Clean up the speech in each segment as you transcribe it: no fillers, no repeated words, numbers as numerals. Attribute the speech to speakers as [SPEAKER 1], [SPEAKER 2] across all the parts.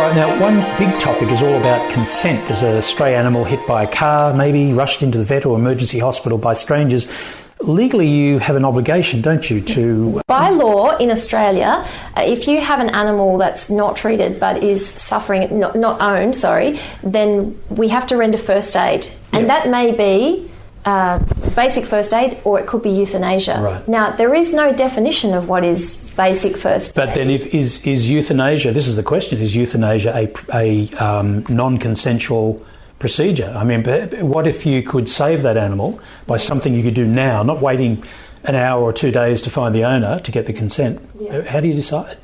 [SPEAKER 1] Right, now one big topic is all about consent. There's a stray animal hit by a car, maybe rushed into the vet or emergency hospital by strangers. Legally, you have an obligation, don't you, to...
[SPEAKER 2] By law in Australia, if you have an animal that's not treated but is suffering, not owned, then we have to render first aid. And that may be basic first aid, or it could be euthanasia.
[SPEAKER 1] Right.
[SPEAKER 2] Now, there is no definition of what is basic first aid.
[SPEAKER 1] But then is euthanasia, this is the question, is euthanasia a non-consensual procedure? I mean, what if you could save that animal by something you could do now, not waiting an hour or 2 days to find the owner to get the consent? Yeah. How do you decide?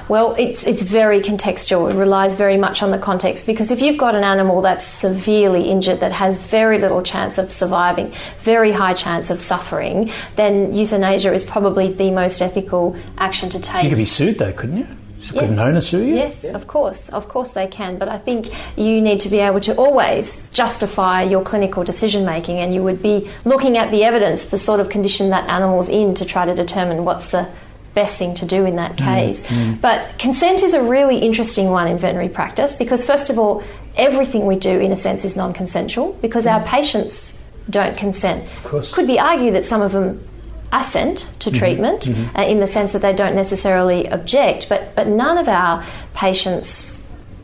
[SPEAKER 2] Well, it's very contextual. It relies very much on the context, because if you've got an animal that's severely injured, that has very little chance of surviving, very high chance of suffering, then euthanasia is probably the most ethical action to take.
[SPEAKER 1] You could be sued though, couldn't you? Could an owner sue you?
[SPEAKER 2] Yes, of course they can. But I think you need to be able to always justify your clinical decision making, and you would be looking at the evidence, the sort of condition that animal's in, to try to determine what's the best thing to do in that case. But consent is a really interesting one in veterinary practice, because first of all, everything we do in a sense is non-consensual, because our patients don't consent.
[SPEAKER 1] Of course.
[SPEAKER 2] Could be argued that some of them are sent to treatment in the sense that they don't necessarily object, but none of our patients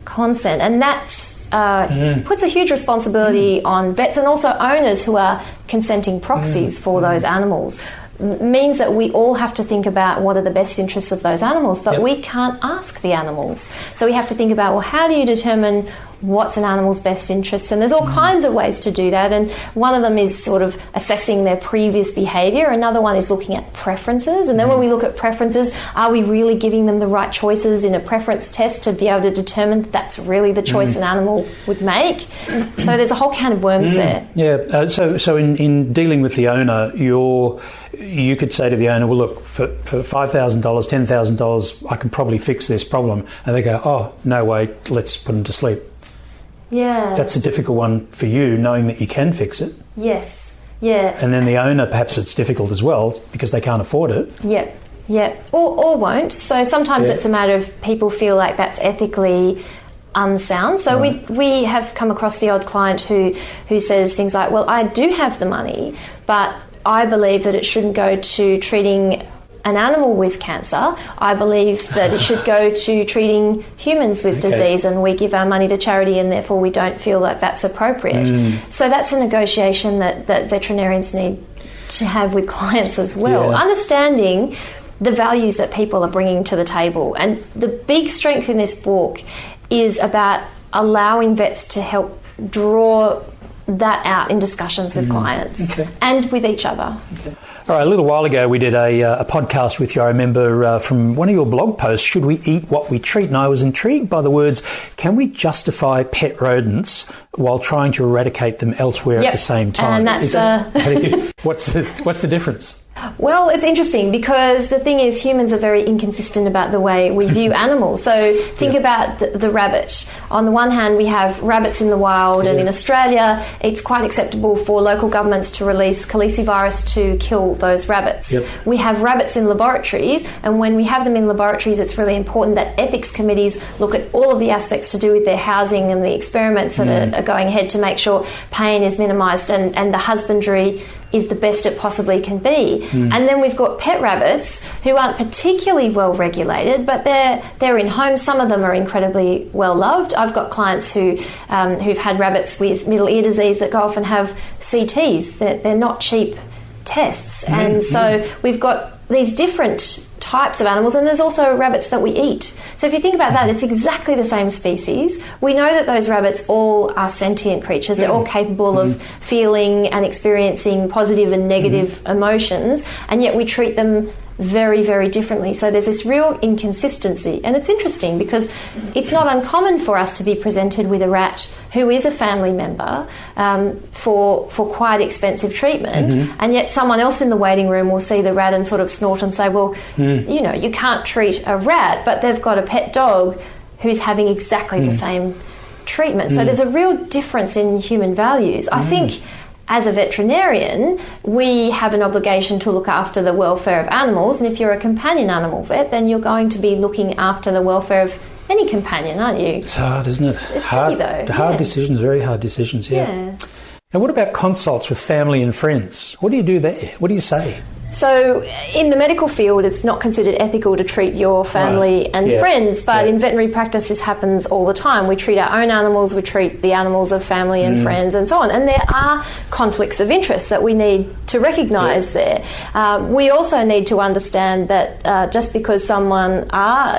[SPEAKER 2] consent, and that's puts a huge responsibility on vets and also owners who are consenting proxies for those animals. Means that we all have to think about what are the best interests of those animals, but we can't ask the animals. So we have to think about, well, how do you determine what's an animal's best interests? And there's all kinds of ways to do that, and one of them is sort of assessing their previous behaviour. Another one is looking at preferences, and then when we look at preferences, are we really giving them the right choices in a preference test to be able to determine that that's really the choice an animal would make? So there's a whole can of worms there.
[SPEAKER 1] Yeah, so in dealing with the owner, you could say to the owner, well, look, for $5,000, $10,000, I can probably fix this problem. And they go, oh, no way, let's put them to sleep.
[SPEAKER 2] Yeah.
[SPEAKER 1] That's a difficult one for you, knowing that you can fix it.
[SPEAKER 2] Yes, yeah.
[SPEAKER 1] And then the owner, perhaps it's difficult as well because they can't afford it.
[SPEAKER 2] Yeah, or won't. So sometimes it's a matter of people feel like that's ethically unsound. So we have come across the odd client who says things like, well, I do have the money, but I believe that it shouldn't go to treating an animal with cancer. I believe that it should go to treating humans with disease, and we give our money to charity, and therefore we don't feel like that's appropriate. So that's a negotiation that veterinarians need to have with clients as well. Understanding the values that people are bringing to the table. And the big strength in this book is about allowing vets to help draw that out in discussions with clients and with each other.
[SPEAKER 1] All right, a little while ago we did a podcast with you, I remember, from one of your blog posts, Should We Eat What We Treat? And I was intrigued by the words, can we justify pet rodents while trying to eradicate them elsewhere at the same time?
[SPEAKER 2] And that's...
[SPEAKER 1] What's the difference?
[SPEAKER 2] Well, it's interesting because the thing is humans are very inconsistent about the way we view animals. So think about the rabbit. On the one hand, we have rabbits in the wild, and in Australia it's quite acceptable for local governments to release calicivirus to kill those rabbits. We have rabbits in laboratories, and when we have them in laboratories, it's really important that ethics committees look at all of the aspects to do with their housing and the experiments that are going ahead to make sure pain is minimised and the husbandry is the best it possibly can be. And then we've got pet rabbits who aren't particularly well regulated, but they're in homes. Some of them are incredibly well loved. I've got clients who've had rabbits with middle ear disease that go off and have CTs. They're not cheap tests. And so we've got these different types of animals, and there's also rabbits that we eat. So if you think about that, it's exactly the same species. We know that those rabbits all are sentient creatures. They're all capable of feeling and experiencing positive and negative emotions, and yet we treat them very, very differently. So there's this real inconsistency, and it's interesting because it's not uncommon for us to be presented with a rat who is a family member for quite expensive treatment, and yet someone else in the waiting room will see the rat and sort of snort and say, well, you know, you can't treat a rat, but they've got a pet dog who's having exactly the same treatment. So there's a real difference in human values. I think as a veterinarian, we have an obligation to look after the welfare of animals, and if you're a companion animal vet, then you're going to be looking after the welfare of any companion, aren't you?
[SPEAKER 1] It's hard, isn't it?
[SPEAKER 2] It's
[SPEAKER 1] hard,
[SPEAKER 2] tricky, though.
[SPEAKER 1] Hard decisions, very hard decisions, yeah. Now, what about consults with family and friends? What do you do there? What do you say?
[SPEAKER 2] So in the medical field, it's not considered ethical to treat your family and friends, but in veterinary practice, this happens all the time. We treat our own animals, we treat the animals of family and friends and so on. And there are conflicts of interest that we need to recognise there. We also need to understand that just because someone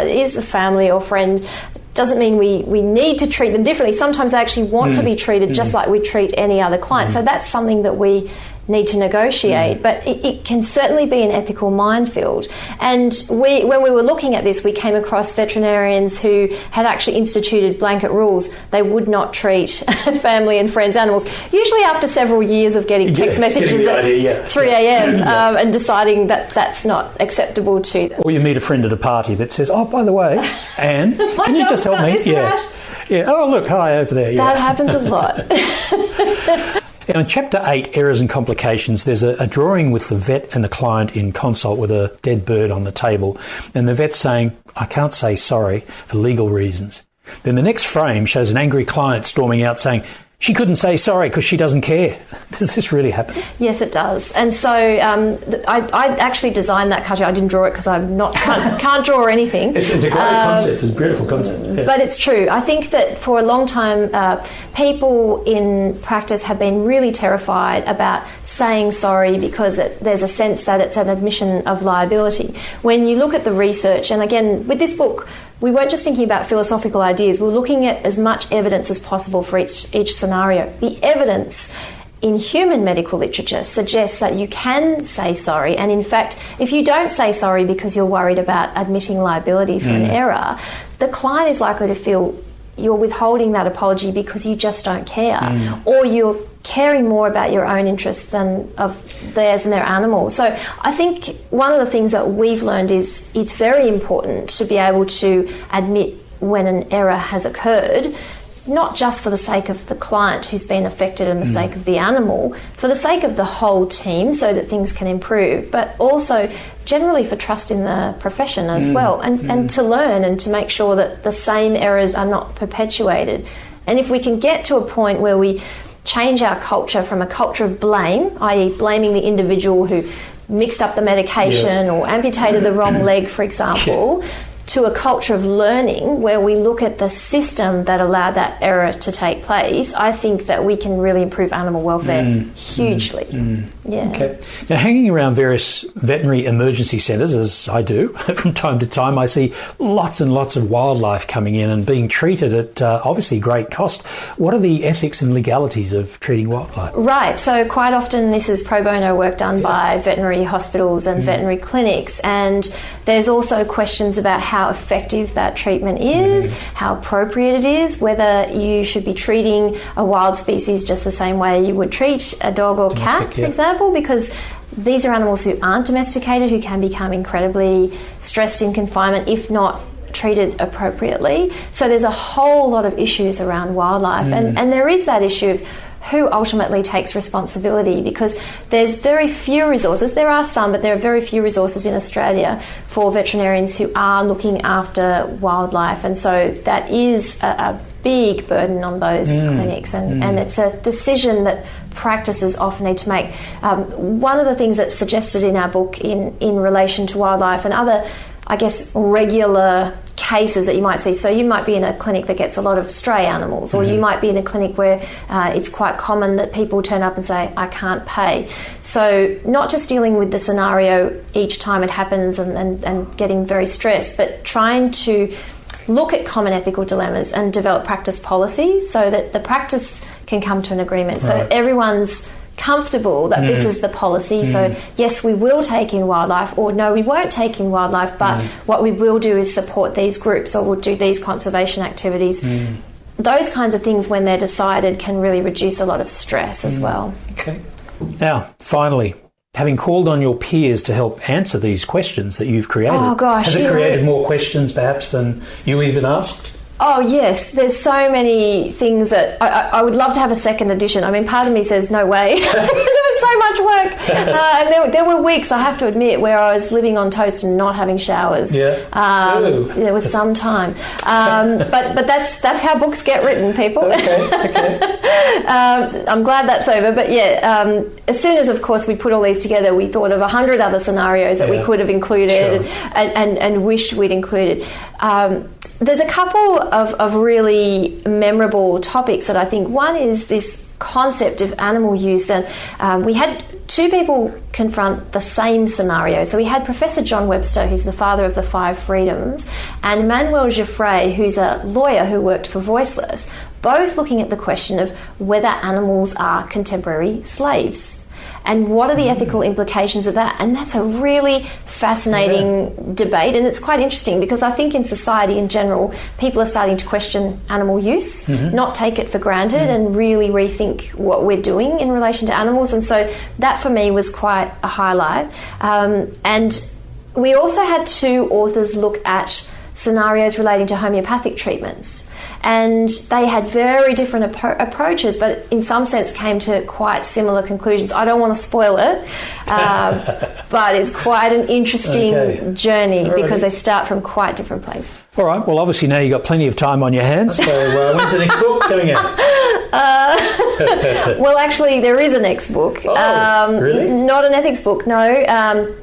[SPEAKER 2] is a family or friend doesn't mean we need to treat them differently. Sometimes they actually want to be treated just like we treat any other client. So that's something that we need to negotiate, but it can certainly be an ethical minefield. And when we were looking at this, we came across veterinarians who had actually instituted blanket rules. They would not treat family and friends animals, usually after several years of getting text messages at 3 a.m. And deciding that that's not acceptable to them.
[SPEAKER 1] Or you meet a friend at a party that says, oh, by the way, Anne, can you just help me? Yeah. Oh, look, hi over there.
[SPEAKER 2] That happens a lot.
[SPEAKER 1] In Chapter 8, Errors and Complications, there's a drawing with the vet and the client in consult with a dead bird on the table, and the vet's saying, I can't say sorry for legal reasons. Then the next frame shows an angry client storming out saying, she couldn't say sorry because she doesn't care. Does this really happen?
[SPEAKER 2] Yes, it does. And so I actually designed that cartoon. I didn't draw it because I'm can't draw anything.
[SPEAKER 1] It's a great concept. It's a beautiful concept. Yeah.
[SPEAKER 2] But it's true. I think that for a long time, people in practice have been really terrified about saying sorry because there's a sense that it's an admission of liability. When you look at the research, and again, with this book, we weren't just thinking about philosophical ideas. We're looking at as much evidence as possible for each scenario. The evidence in human medical literature suggests that you can say sorry, and in fact, if you don't say sorry because you're worried about admitting liability for an error, the client is likely to feel you're withholding that apology because you just don't care, or you're caring more about your own interests than of theirs and their animal. So I think one of the things that we've learned is it's very important to be able to admit when an error has occurred, not just for the sake of the client who's been affected and the sake of the animal, for the sake of the whole team so that things can improve, but also generally for trust in the profession as well, and to learn and to make sure that the same errors are not perpetuated. And if we can get to a point where we change our culture from a culture of blame, i.e. blaming the individual who mixed up the medication or amputated the wrong leg, for example, to a culture of learning where we look at the system that allowed that error to take place, I think that we can really improve animal welfare hugely. Yeah. Okay.
[SPEAKER 1] Now, hanging around various veterinary emergency centres, as I do, from time to time, I see lots and lots of wildlife coming in and being treated at obviously great cost. What are the ethics and legalities of treating wildlife?
[SPEAKER 2] Right. So quite often this is pro bono work done by veterinary hospitals and veterinary clinics, and there's also questions about how effective that treatment is, how appropriate it is, whether you should be treating a wild species just the same way you would treat a dog or cat, for example, because these are animals who aren't domesticated, who can become incredibly stressed in confinement if not treated appropriately. So there's a whole lot of issues around wildlife, and there is that issue of who ultimately takes responsibility, because there's very few resources. There are some, but there are very few resources in Australia for veterinarians who are looking after wildlife, and so that is a big burden on those clinics, and it's a decision that practices often need to make. One of the things that's suggested in our book in relation to wildlife and other, I guess, regular cases that you might see. So you might be in a clinic that gets a lot of stray animals, or you might be in a clinic where it's quite common that people turn up and say, I can't pay. So not just dealing with the scenario each time it happens and getting very stressed, but trying to look at common ethical dilemmas and develop practice policies so that the practice can come to an agreement. Right. So everyone's comfortable that this is the policy. So yes, we will take in wildlife, or no, we won't take in wildlife, but what we will do is support these groups, or we'll do these conservation activities. Those kinds of things, when they're decided, can really reduce a lot of stress as well. Okay.
[SPEAKER 1] Now, finally, having called on your peers to help answer these questions that you've created, has it created more questions perhaps than you even asked?
[SPEAKER 2] Oh yes, there's so many things that I would love to have a second edition. I mean, part of me says no way because it was so much work. And there were weeks, I have to admit, where I was living on toast and not having showers.
[SPEAKER 1] Yeah.
[SPEAKER 2] There was some time, but that's how books get written, people.
[SPEAKER 1] Okay.
[SPEAKER 2] I'm glad that's over. But yeah, as soon as, of course, we put all these together, we thought of 100 other scenarios that we could have included, and wished we'd included. There's a couple of really memorable topics that I think. One is this concept of animal use, and we had two people confront the same scenario. So we had Professor John Webster, who's the father of the 5 freedoms, and Manuel Giuffre, who's a lawyer who worked for Voiceless, both looking at the question of whether animals are contemporary slaves. And what are the ethical implications of that? And that's a really fascinating debate. And it's quite interesting because I think in society in general, people are starting to question animal use, not take it for granted, and really rethink what we're doing in relation to animals. And so that for me was quite a highlight. And we also had 2 authors look at scenarios relating to homeopathic treatments. And they had very different approaches, but in some sense came to quite similar conclusions. I don't want to spoil it, but it's quite an interesting journey because they start from quite different places.
[SPEAKER 1] All right. Well, obviously now you've got plenty of time on your hands. So when's the next book coming out?
[SPEAKER 2] Well, actually, there is a next book.
[SPEAKER 1] Oh, really?
[SPEAKER 2] Not an ethics book, no.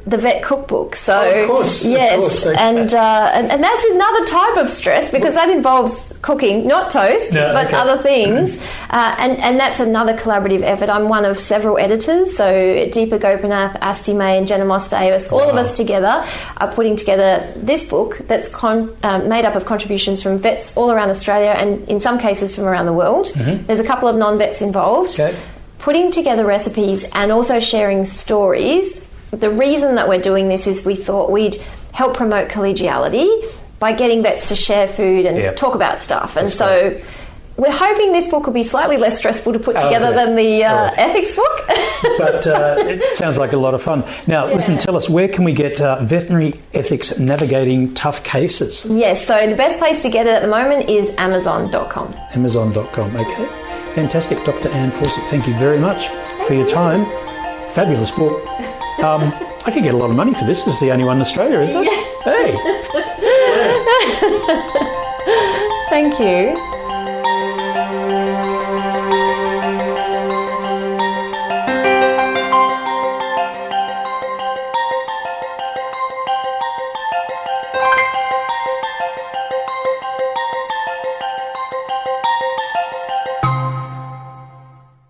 [SPEAKER 2] The Vet Cookbook. So,
[SPEAKER 1] of course.
[SPEAKER 2] yes,
[SPEAKER 1] of course. Okay.
[SPEAKER 2] and that's another type of stress because that involves cooking, not toast, but other things. And that's another collaborative effort. I'm one of several editors. So Deepa Gopinath, Asti May, and Jenna Moss Davis, all of us together are putting together this book that's made up of contributions from vets all around Australia and in some cases from around the world. There's a couple of non-vets involved. Putting together recipes and also sharing stories. The reason that we're doing this is we thought we'd help promote collegiality by getting vets to share food and talk about stuff. And so we're hoping this book will be slightly less stressful to put together than the ethics book.
[SPEAKER 1] But it sounds like a lot of fun. Now, listen, tell us, where can we get Veterinary Ethics Navigating Tough Cases?
[SPEAKER 2] Yes, so the best place to get it at the moment is Amazon.com.
[SPEAKER 1] Amazon.com, okay. Fantastic. Dr Anne Fawcett, thank you very much for your time. Fabulous book. I could get a lot of money for this. This is the only one in Australia, isn't it?
[SPEAKER 2] Yeah.
[SPEAKER 1] Hey.
[SPEAKER 2] Thank you.